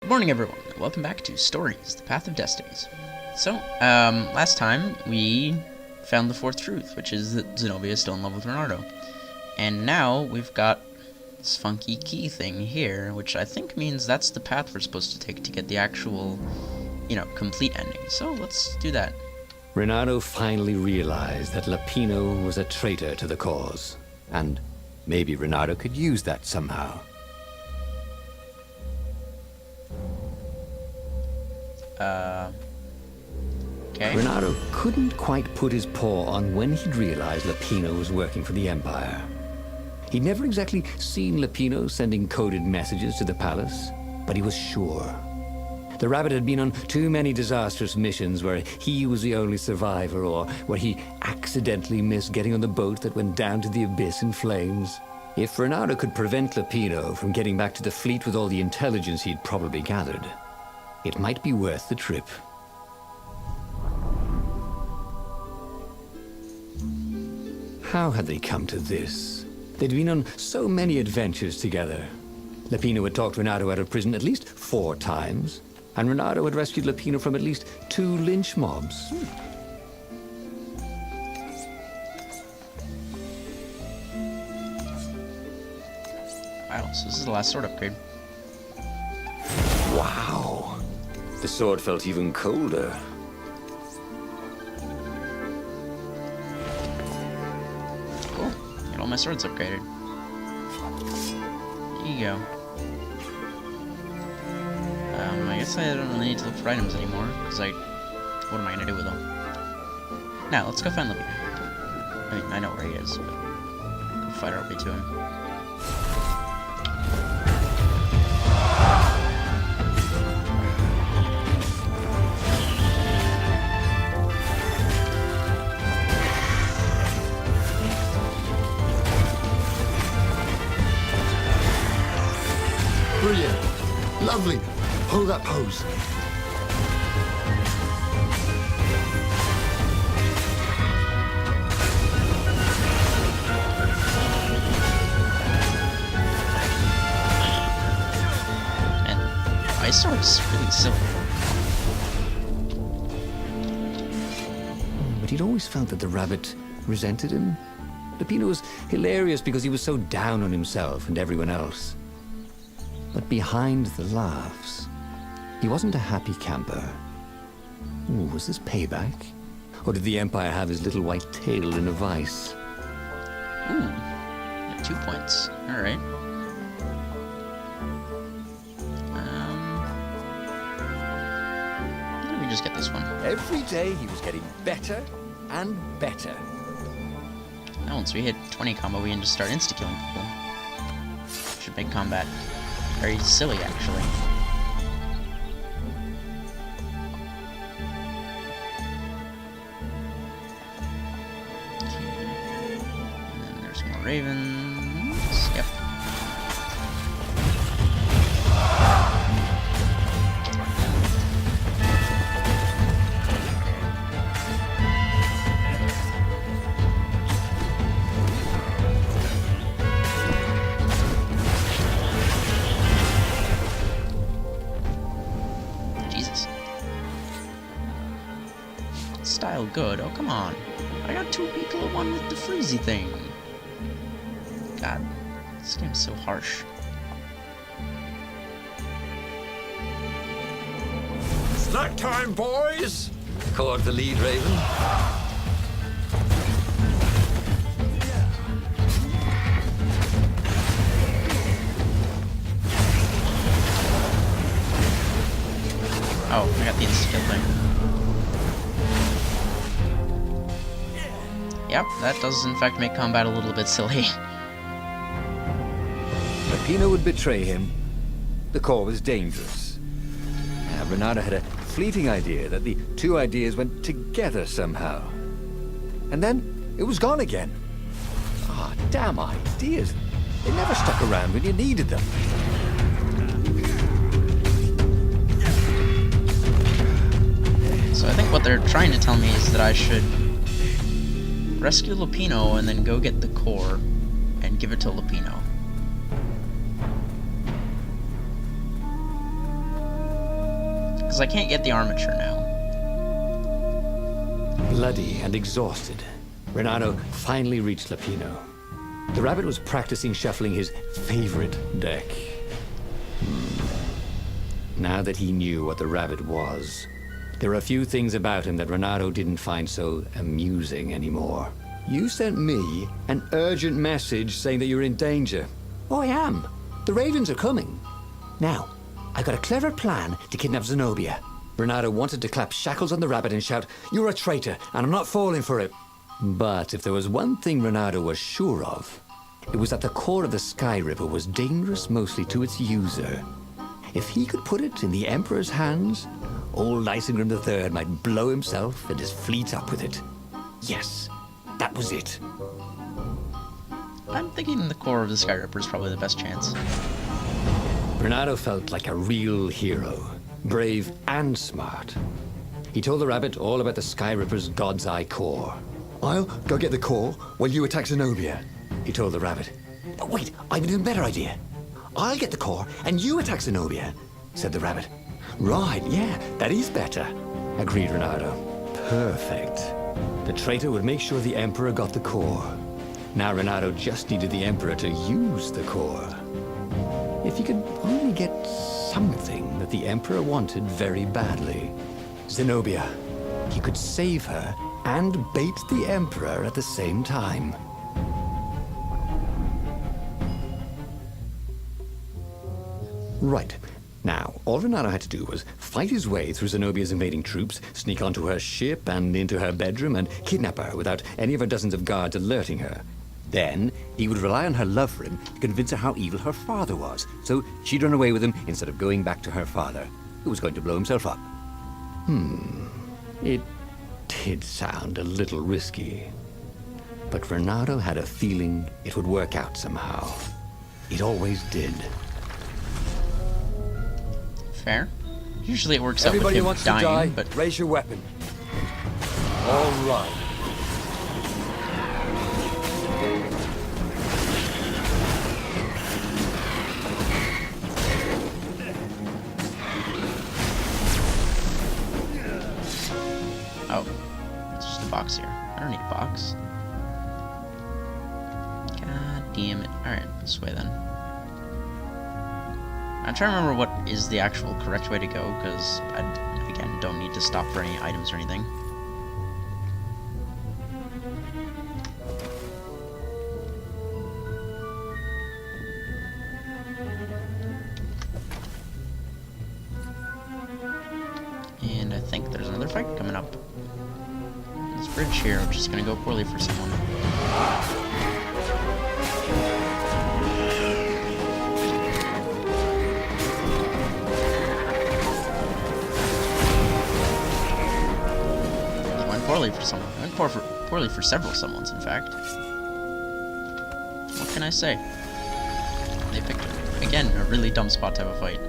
morning, everyone, and welcome back to Stories, The Path of Destinies. So, last time we found the fourth truth, which is that Zenobia is still in love with Reynardo. And now we've got this funky key thing here, which I think means that's the path we're supposed to take to get the actual, complete ending. So let's do that. Reynardo finally realized that Lapino was a traitor to the cause, and maybe Reynardo could use that somehow. Okay. Reynardo couldn't quite put his paw on when he'd realized Lapino was working for the Empire. He'd never exactly seen Lapino sending coded messages to the palace, but he was sure. The rabbit had been on too many disastrous missions where he was the only survivor, or where he accidentally missed getting on the boat that went down to the abyss in flames. If Reynardo could prevent Lapino from getting back to the fleet with all the intelligence he'd probably gathered, it might be worth the trip. How had they come to this? They'd been on so many adventures together. Lapino had talked Reynardo out of prison at least 4 times, and Reynardo had rescued Lapino from at least 2 lynch mobs. Wow, so this is the last sword upgrade. Wow! The sword felt even colder. Cool. Get all my swords upgraded. There you go. I guess I don't really need to look for items anymore, because what am I gonna do with them? Now, let's go find Libby. I mean, I know where he is, but go fight our way to him. Brilliant. Lovely. Hold that pose. And my sword's really silly. But he'd always felt that the rabbit resented him. Lapino was hilarious because he was so down on himself and everyone else. But behind the laughs, he wasn't a happy camper. Ooh, was this payback? Or did the Empire have his little white tail in a vice? Ooh, 2 points. Alright. Let me just get this one. Every day he was getting better and better. Now once we hit 20 combo, we can just start insta-killing people. Should make combat very silly, actually. And then there's more ravens. Yep. Style good. Oh, come on. I got 2 people at 1 with the freezy thing. God, this game's so harsh. Snack time, boys! Called the lead raven. Oh, I got the insta-kill thing. Yep, that does in fact make combat a little bit silly. Lapino would betray him. The core was dangerous. Reynardo had a fleeting idea that the 2 ideas went together somehow. And then it was gone again. Ah, damn ideas. They never stuck around when you needed them. So I think what they're trying to tell me is that I should rescue Lapino and then go get the core and give it to Lapino. Because I can't get the armature now. Bloody and exhausted, Reynardo finally reached Lapino. The rabbit was practicing shuffling his favorite deck. Now that he knew what the rabbit was, there were a few things about him that Reynardo didn't find so amusing anymore. You sent me an urgent message saying that you're in danger. Oh, I am. The ravens are coming. Now, I've got a clever plan to kidnap Zenobia. Reynardo wanted to clap shackles on the rabbit and shout, "You're a traitor, and I'm not falling for it." But if there was one thing Reynardo was sure of, it was that the core of the Sky Ripper was dangerous mostly to its user. If he could put it in the Emperor's hands, old Isengrim III might blow himself and his fleet up with it. Yes, that was it. I'm thinking the core of the Sky Ripper is probably the best chance. Reynardo felt like a real hero, brave and smart. He told the rabbit all about the Sky Ripper's God's Eye core. "I'll go get the core while you attack Zenobia," he told the rabbit. "Oh, wait, I've an even better idea. I'll get the core and you attack Zenobia," said the rabbit. "Right, yeah, that is better," agreed Reynardo. Perfect. The traitor would make sure the Emperor got the core. Now Reynardo just needed the Emperor to use the core. If he could only get something that the Emperor wanted very badly. Zenobia. He could save her and bait the Emperor at the same time. Right. Now, all Reynardo had to do was fight his way through Zenobia's invading troops, sneak onto her ship and into her bedroom, and kidnap her without any of her dozens of guards alerting her. Then, he would rely on her love for him to convince her how evil her father was, so she'd run away with him instead of going back to her father, who was going to blow himself up. It did sound a little risky. But Reynardo had a feeling it would work out somehow. It always did. Fair. Usually it works Everybody who out wants with him to die, dying, but raise your weapon. All right. oh, it's just a box here. I don't need a box. God damn it. Alright, this way then. I'm trying to remember what is the actual correct way to go, because I, again, don't need to stop for any items or anything. And I think there's another fight coming up. This bridge here, which is going to go poorly for someone. Poorly for someone. Went poorly for several someones, in fact. What can I say? They picked, again, a really dumb spot to have a fight.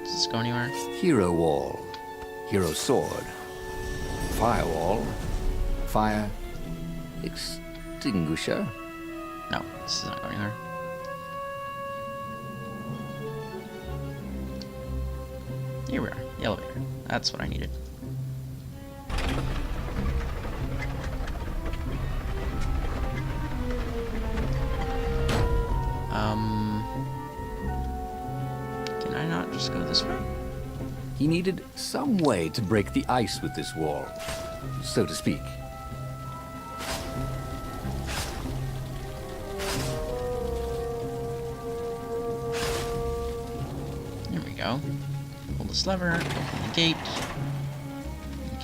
Does this go anywhere? Hero wall. Hero sword. Firewall. Fire. Extinguisher. No, this is not going anywhere. Here we are, the elevator. That's what I needed. Can I not just go this way? He needed some way to break the ice with this wall, so to speak. There we go. Pull this lever, open the gate,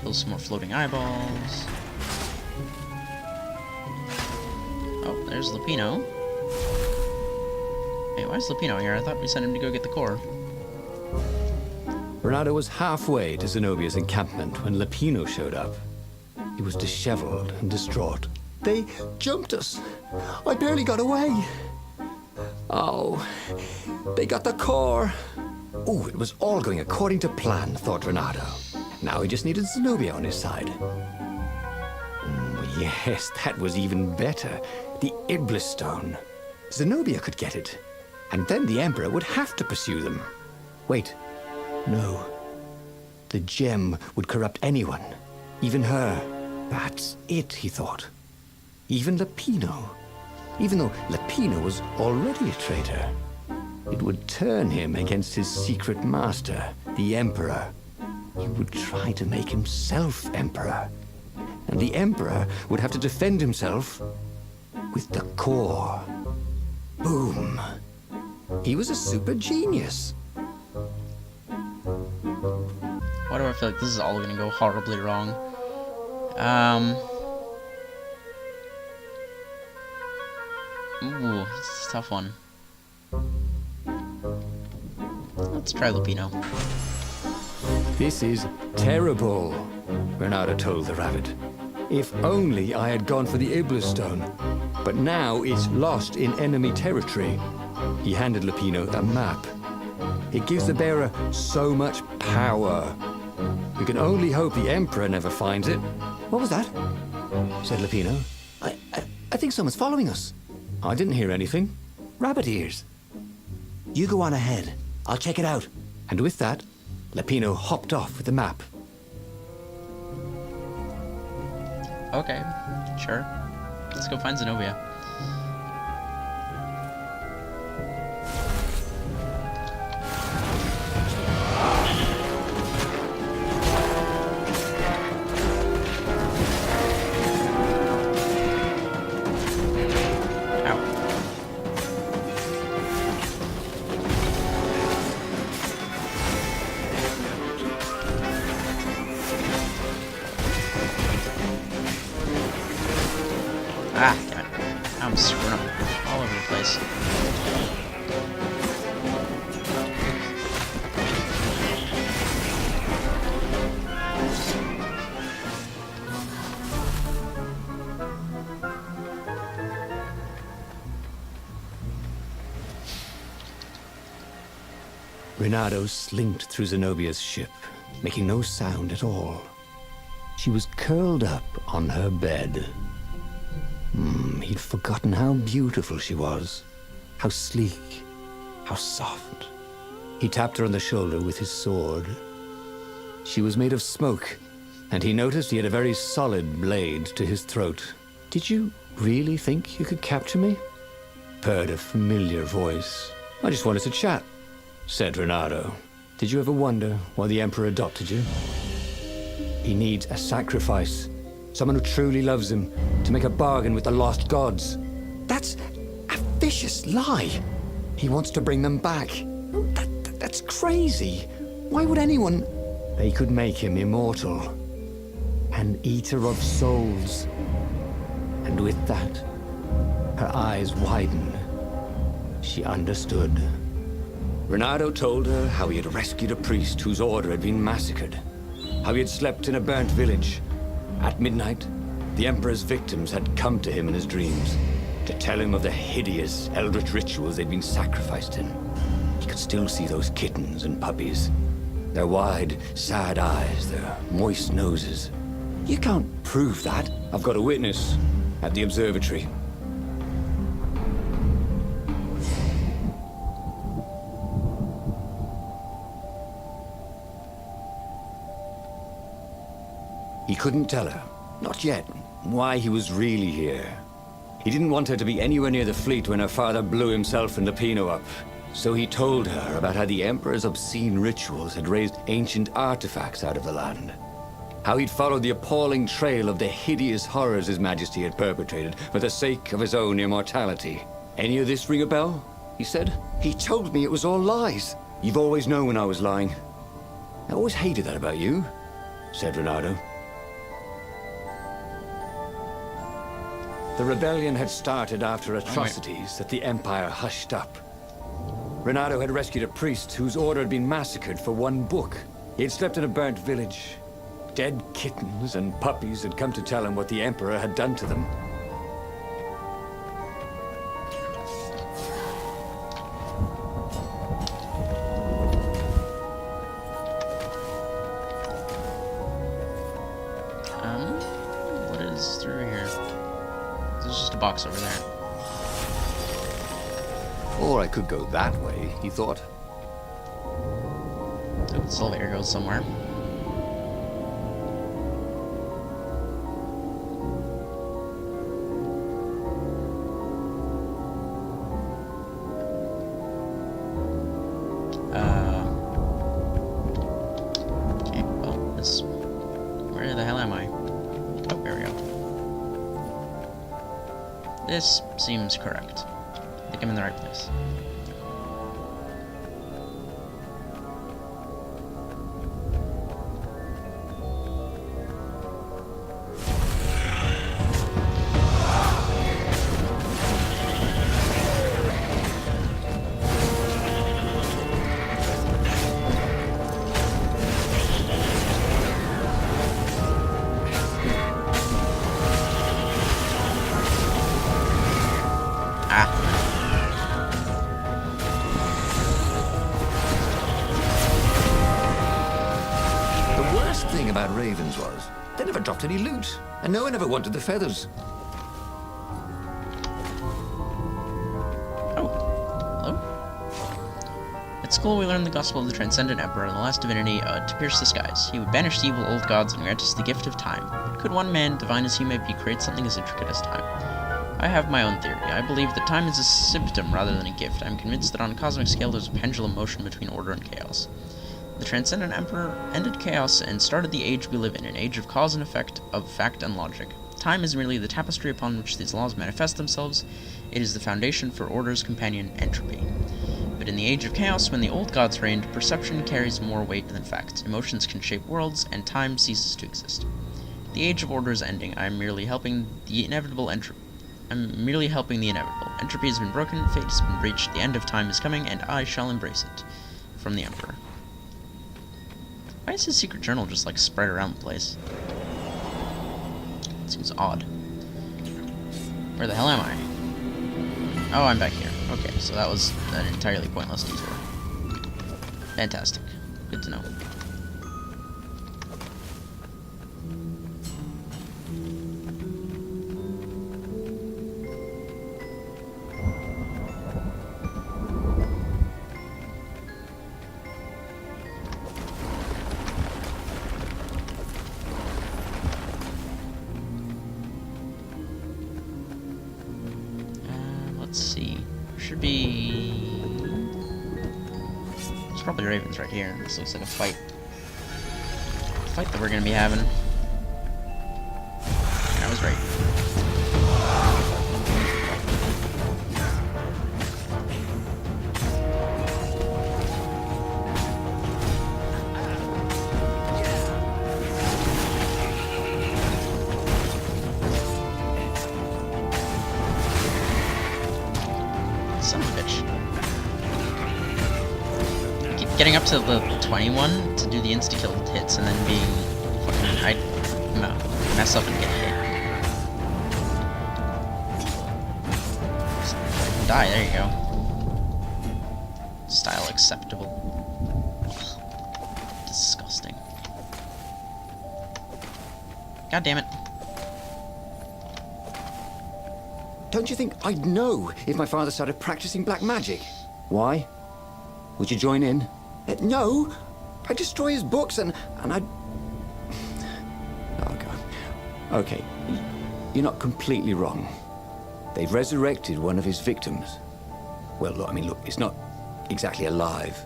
kill some more floating eyeballs. Oh, there's Lupino. Hey, why is Lupino here? I thought we sent him to go get the core. Reynardo was halfway to Zenobia's encampment when Lapino showed up. He was disheveled and distraught. "They jumped us. I barely got away." "Oh, they got the core." Oh, it was all going according to plan, thought Reynardo. Now he just needed Zenobia on his side. Yes, that was even better. The Iblis Stone. Zenobia could get it. And then the Emperor would have to pursue them. Wait, no. The gem would corrupt anyone, even her. That's it, he thought. Even Lapino. Even though Lapino was already a traitor. It would turn him against his secret master, the Emperor. He would try to make himself Emperor. And the Emperor would have to defend himself with the core. Boom. He was a super genius. Why do I feel like this is all gonna go horribly wrong? Ooh, this is a tough one. Let's try Lupino. This is terrible, Reynardo told the rabbit. If only I had gone for the Iblis stone. But now it's lost in enemy territory. He handed Lupino a map. It gives the bearer so much power. We can only hope the Emperor never finds it. What was that? Said Lupino. I think someone's following us. I didn't hear anything. Rabbit ears. You go on ahead. I'll check it out. And with that, Lupino hopped off with the map. Okay, sure. Let's go find Zenobia. Ah, damn it. I'm screwing up all over the place. Reynardo slinked through Zenobia's ship, making no sound at all. She was curled up on her bed. He'd forgotten how beautiful she was, how sleek, how soft. He tapped her on the shoulder with his sword. She was made of smoke, and he noticed he had a very solid blade to his throat. Did you really think you could capture me? Purred a familiar voice. I just wanted to chat, said Reynardo. Did you ever wonder why the Emperor adopted you? He needs a sacrifice. Someone who truly loves him, to make a bargain with the lost gods. That's a vicious lie. He wants to bring them back. That's crazy. Why would anyone... They could make him immortal. An eater of souls. And with that, her eyes widened. She understood. Reynardo told her how he had rescued a priest whose order had been massacred. How he had slept in a burnt village. At midnight, the Emperor's victims had come to him in his dreams to tell him of the hideous eldritch rituals they'd been sacrificed in. He could still see those kittens and puppies, their wide, sad eyes, their moist noses. You can't prove that. I've got a witness at the observatory. He couldn't tell her, not yet, why he was really here. He didn't want her to be anywhere near the fleet when her father blew himself and Lupino up. So he told her about how the Emperor's obscene rituals had raised ancient artifacts out of the land. How he'd followed the appalling trail of the hideous horrors His Majesty had perpetrated for the sake of his own immortality. Any of this ring a bell? He said. He told me it was all lies. You've always known when I was lying. I always hated that about you, said Reynardo. The rebellion had started after atrocities that the Empire hushed up. Reynardo had rescued a priest whose order had been massacred for one book. He had slept in a burnt village. Dead kittens and puppies had come to tell him what the Emperor had done to them. What is through here? There's just a box over there. Or I could go that way, he thought. Oh, this elevator goes somewhere. Okay, well, this... Where the hell am I? Oh, there we go. This seems correct. I think I'm in the right place. The worst thing about ravens was they never dropped any loot, and no one ever wanted the feathers. Oh, hello? At school, we learned the gospel of the Transcendent Emperor, the last divinity to pierce the skies. He would banish the evil old gods and grant us the gift of time. But could one man, divine as he may be, create something as intricate as time? I have my own theory. I believe that time is a symptom rather than a gift. I am convinced that on a cosmic scale there's a pendulum motion between order and chaos. The Transcendent Emperor ended chaos and started the age we live in, an age of cause and effect, of fact and logic. Time is merely the tapestry upon which these laws manifest themselves. It is the foundation for order's companion, entropy. But in the age of chaos, when the old gods reigned, perception carries more weight than facts. Emotions can shape worlds, and time ceases to exist. The age of order is ending. I am merely helping the inevitable entropy. Entropy has been broken, fate has been breached, the end of time is coming, and I shall embrace it. From the Emperor. Why is his secret journal just, like, spread around the place? Seems odd. Where the hell am I? Oh, I'm back here. Okay, so that was an entirely pointless detour. Fantastic. Good to know. Let's see. Should be... There's probably ravens right here. This looks like a fight. Fight that we're gonna be having. I was right. Son of a bitch. Keep getting up to the 21 to do the insta-kill hits and then being fucking... I mess up and get hit. Just die, there you go. Style acceptable. Ugh. Disgusting. God damn it. Don't you think I'd know if my father started practicing black magic? Why? Would you join in? No! I'd destroy his books and I'd... Oh, God. Okay, you're not completely wrong. They've resurrected one of his victims. Well, look, I mean, look, it's not exactly alive,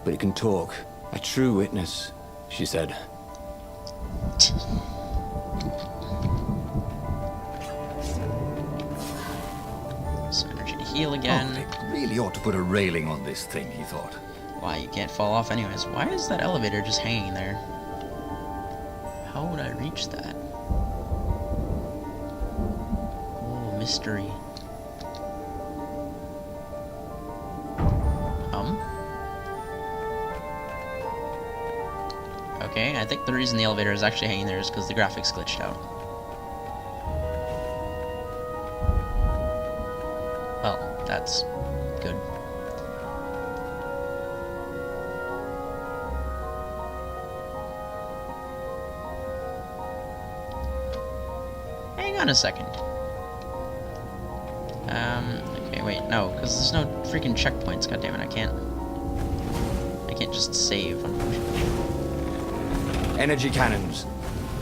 but it can talk. A true witness, she said. Heal again. Oh, they really ought to put a railing on this thing, he thought. Why, you can't fall off anyways. Why is that elevator just hanging there? How would I reach that? Oh, mystery. Okay, I think the reason the elevator is actually hanging there is because the graphics glitched out. Well, that's good. Hang on a second. Okay, Okay, wait, no, because there's no freaking checkpoints. God damn it, I can't just save, unfortunately. Energy cannons.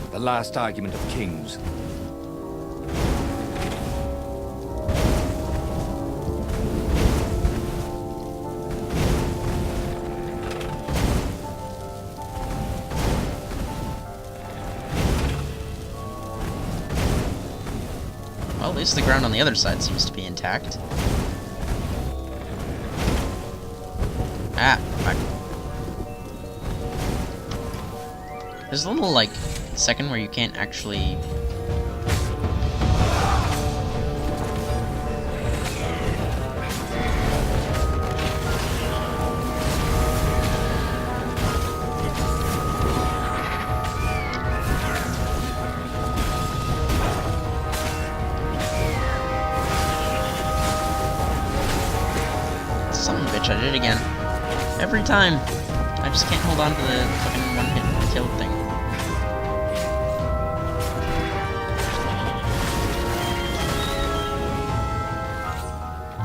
The last argument of kings. Well, at least the ground on the other side seems to be intact. Ah, fuck. There's a little, like, second where you can't actually... Son of a bitch, I did it again. Every time. I just can't hold on to the fucking one-hit kill thing.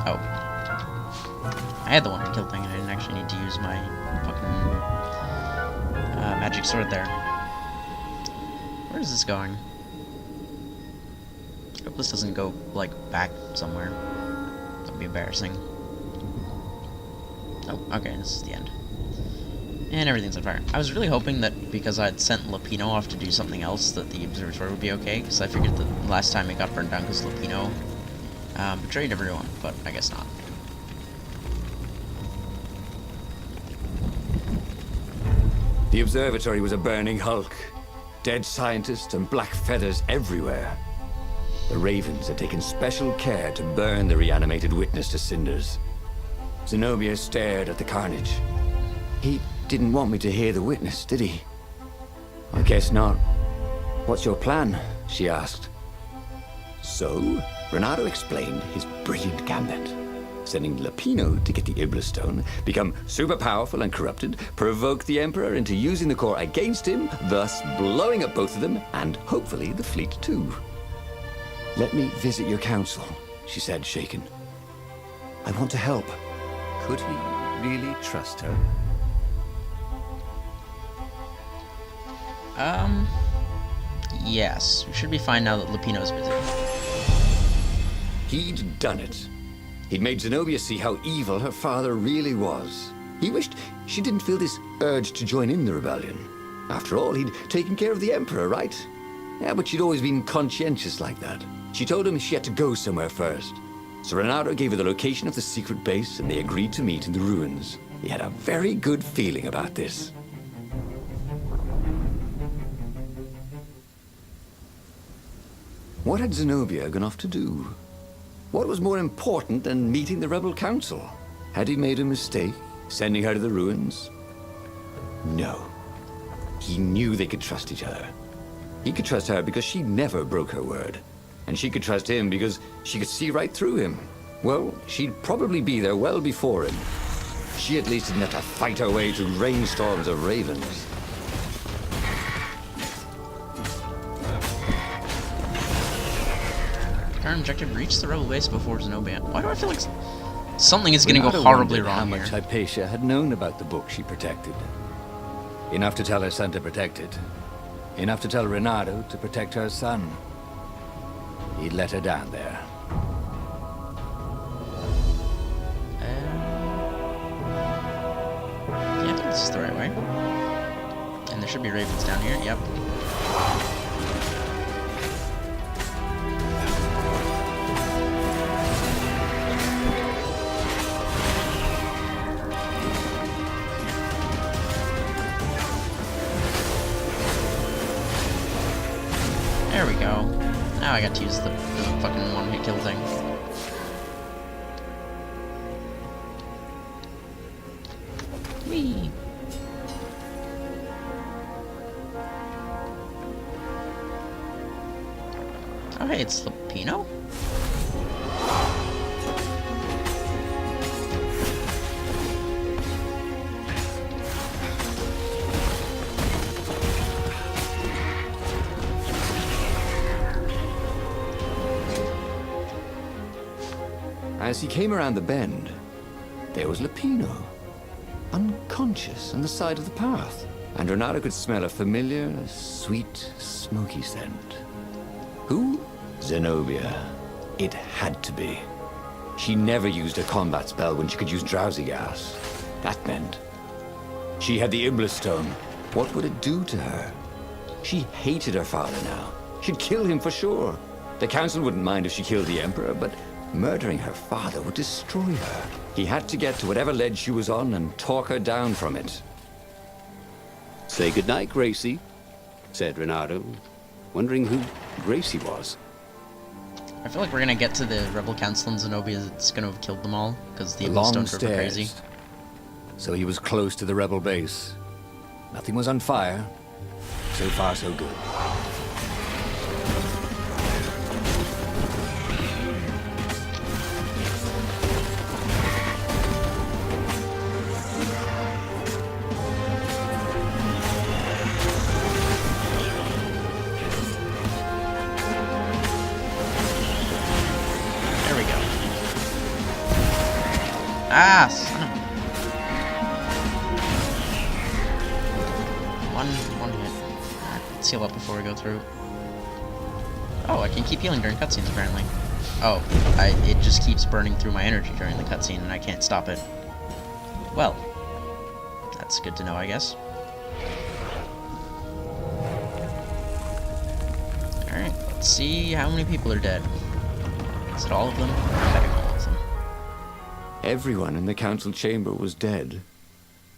Oh. I had the one-hit kill thing and I didn't actually need to use my fucking magic sword there. Where is this going? I hope this doesn't go, like, back somewhere. That'd be embarrassing. Oh, okay, this is the end. And everything's on fire. I was really hoping that because I'd sent Lapino off to do something else that the observatory would be okay, because I figured that last time it got burned down because Lapino betrayed everyone, but I guess not. The observatory was a burning hulk. Dead scientists and black feathers everywhere. The Ravens had taken special care to burn the reanimated witness to cinders. Zenobia stared at the carnage. He didn't want me to hear the witness, did he? I guess not. What's your plan? She asked. So, Reynardo explained his brilliant gambit. Sending Lapino to get the Iblis Stone, become super powerful and corrupted, provoke the Emperor into using the core against him, thus blowing up both of them, and hopefully the fleet too. Let me visit your council, she said, shaken. I want to help. Could he really trust her? Yes. We should be fine now that Lapino's busy. He'd done it. He'd made Zenobia see how evil her father really was. He wished she didn't feel this urge to join in the rebellion. After all, he'd taken care of the Emperor, right? Yeah, but she'd always been conscientious like that. She told him she had to go somewhere first. So Reynardo gave her the location of the secret base, and they agreed to meet in the ruins. He had a very good feeling about this. What had Zenobia gone off to do? What was more important than meeting the rebel council? Had he made a mistake, sending her to the ruins? No. He knew they could trust each other. He could trust her because she never broke her word. And she could trust him because she could see right through him. Well, she'd probably be there well before him. She at least didn't have to fight her way through rainstorms of ravens. Current objective, reach the rebel base before Zenobia. Why do I feel like something is going to go Reynardo horribly wondered wrong how here? much Hypatia had known about the book she protected. Enough to tell her son to protect it. Enough to tell Reynardo to protect her son. He'd let her down there. Yeah, I think this is the right way. And there should be ravens down here, yep. There we go. Now I got to use the fucking one-hit kill thing. Whee! Oh hey, it's Lapino? I As he came around the bend, there was Lupino, unconscious on the side of the path. And Reynardo could smell a familiar, sweet, smoky scent. Who? Zenobia. It had to be. She never used a combat spell when she could use drowsy gas. That meant she had the Iblis Stone. What would it do to her? She hated her father now. She'd kill him for sure. The council wouldn't mind if she killed the Emperor, but murdering her father would destroy her. He had to get to whatever ledge she was on and talk her down from it. Say goodnight, Gracie, said Reynardo, wondering who Gracie was. I feel like we're gonna get to the Rebel Council and Zenobia is gonna have killed them all, because the The Evil long Stones were stairs. crazy. So he was close to the rebel base. Nothing was on fire. So far, so good. There we go. Ah, son of one hit. Alright, let's heal up before we go through. Oh, I can keep healing during cutscenes apparently. Oh, it just keeps burning through my energy during the cutscene and I can't stop it. Well, that's good to know, I guess. Alright, let's see how many people are dead. Is it all of them? I think all of them. Everyone in the council chamber was dead.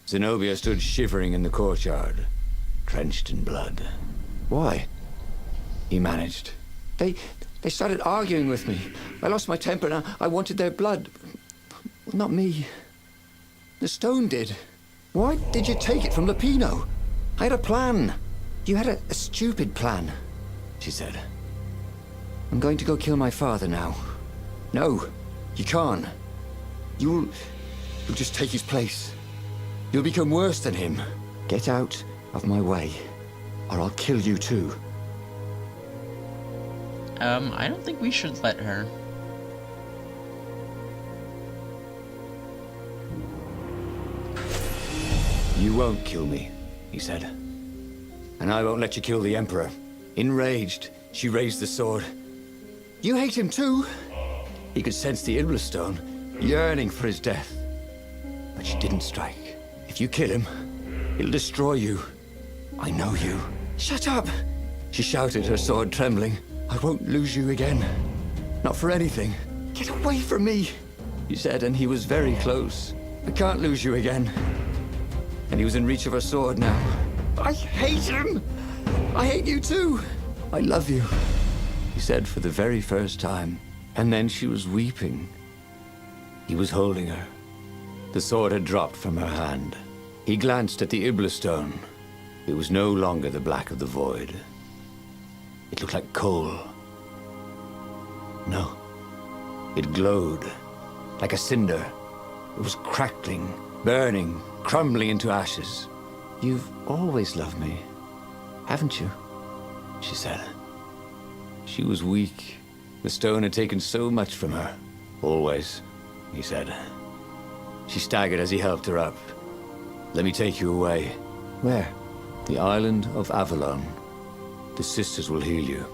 Zenobia stood shivering in the courtyard, drenched in blood. Why? He managed. They started arguing with me. I lost my temper and I wanted their blood. Well, not me. The stone did. Why did you take it from Lupino? I had a plan. You had a stupid plan, she said. I'm going to go kill my father now. No, you can't. You'll just take his place. You'll become worse than him. Get out of my way, or I'll kill you too. I don't think we should let her. You won't kill me, he said. And I won't let you kill the Emperor. Enraged, she raised the sword. You hate him too? He could sense the Iblis Stone, yearning for his death. But she didn't strike. If you kill him, he'll destroy you. I know you. Shut up! She shouted, her sword trembling. I won't lose you again. Not for anything. Get away from me, he said, and he was very close. I can't lose you again. And he was in reach of her sword now. I hate him! I hate you too! I love you, he said for the very first time. And then she was weeping. He was holding her. The sword had dropped from her hand. He glanced at the Iblis Stone. It was no longer the black of the void. It looked like coal. No. It glowed, like a cinder. It was crackling, burning, crumbling into ashes. You've always loved me, haven't you? She said. She was weak. The stone had taken so much from her. Always, he said. She staggered as he helped her up. Let me take you away. Where? The island of Avalon. The sisters will heal you.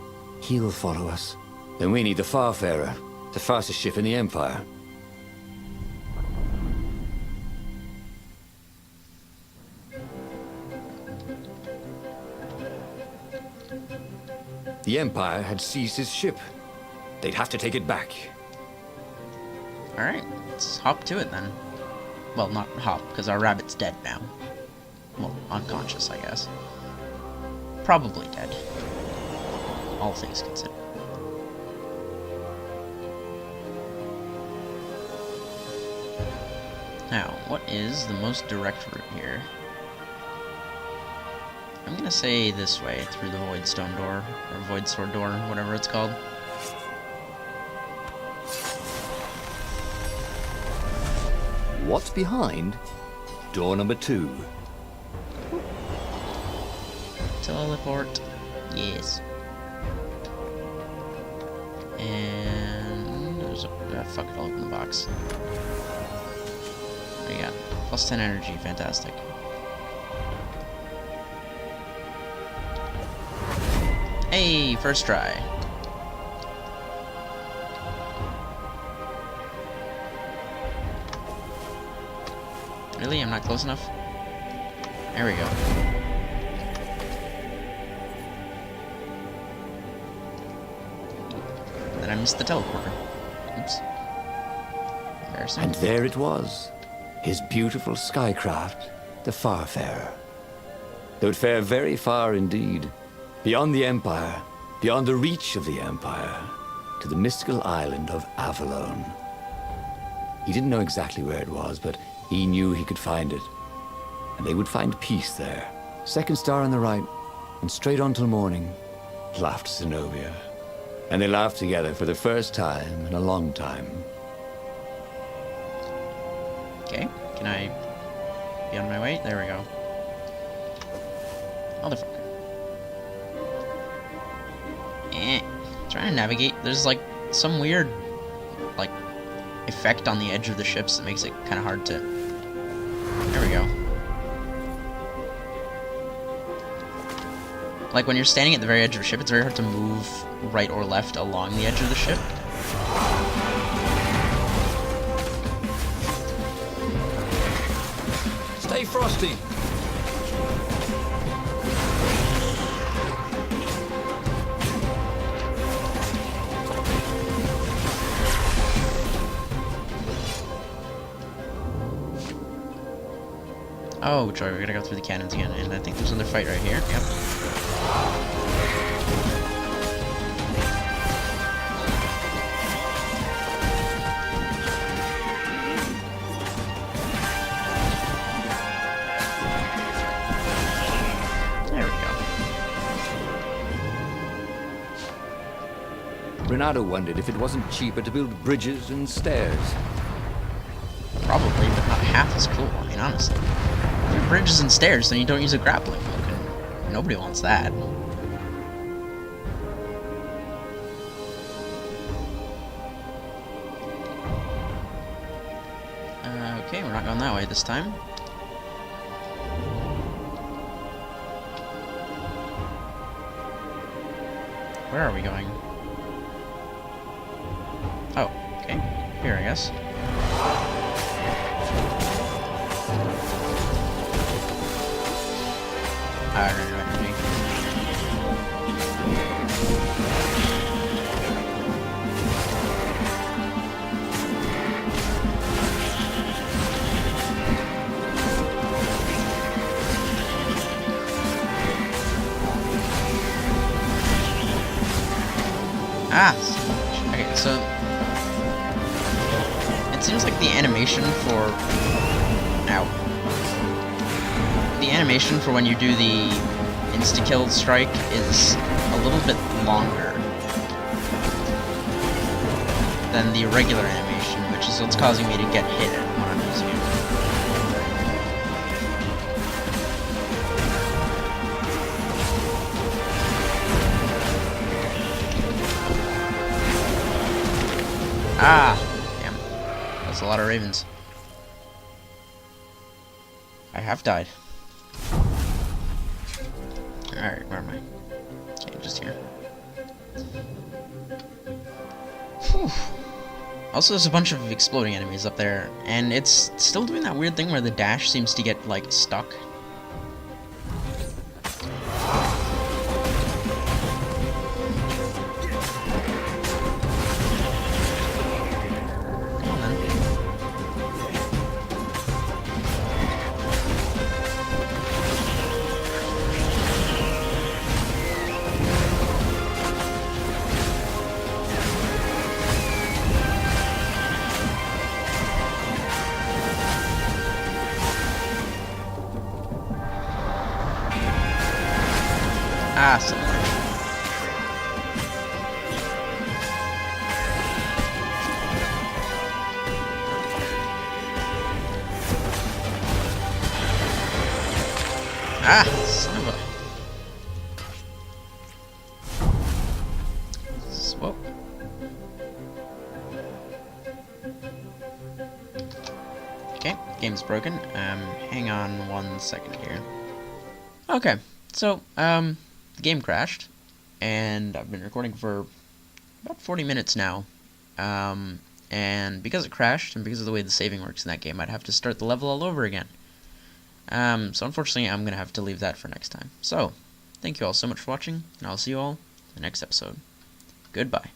He'll follow us. Then we need the Farfarer, the fastest ship in the Empire. The Empire had seized his ship. They'd have to take it back. Alright, let's hop to it then. Well, not hop, because our rabbit's dead now. Well, unconscious, I guess. Probably dead. All things considered. Now, what is the most direct route here? I'm gonna say this way, through the Void Stone door, or Void Sword door, whatever it's called. What's behind door number 2? Teleport. Yes. And there's fuck it, I'll open the box. What do you got? Plus 10 energy, fantastic. Hey, first try. Really? I'm not close enough? There we go. Then I missed the teleporter. Oops. Embarrassing. And there it was, his beautiful skycraft, the Farfarer. They would fare very far indeed, beyond the Empire, beyond the reach of the Empire, to the mystical island of Avalon. He didn't know exactly where it was, but he knew he could find it. And they would find peace there. Second star on the right, and straight on till morning, laughed Zenobia. And they laughed together for the first time in a long time. Okay, can I be on my way? There we go. Motherfucker. Trying to navigate. There's like some weird like effect on the edge of the ships that makes it kind of hard to. There we go. Like when you're standing at the very edge of a ship, it's very hard to move right or left along the edge of the ship. Stay frosty. Oh, joy, we gotta go through the cannons again, and I think there's another fight right here. Yep. There we go. Reynardo wondered if it wasn't cheaper to build bridges and stairs. Probably, but not half as cool, I mean, honestly. If your bridges and stairs, then you don't use a grappling hook. And nobody wants that. Okay, we're not going that way this time. Where are we going? Oh, okay. Here, I guess. Okay, so it seems like the animation for the animation for when you do the insta-kill strike is a little bit longer than the regular animation, which is what's causing me to get hit when I'm using it. Ah! Damn. That's a lot of ravens. I have died. Alright, where am I? Okay, just here. Whew. Also, there's a bunch of exploding enemies up there, and it's still doing that weird thing where the dash seems to get, like, stuck. Ah, something. Ah, son of a... Whoa. Okay, game's broken. Hang on 1 second here. Okay, so, the game crashed, and I've been recording for about 40 minutes now. And because it crashed, and because of the way the saving works in that game, I'd have to start the level all over again. So unfortunately, I'm gonna have to leave that for next time. So, thank you all so much for watching, and I'll see you all in the next episode. Goodbye.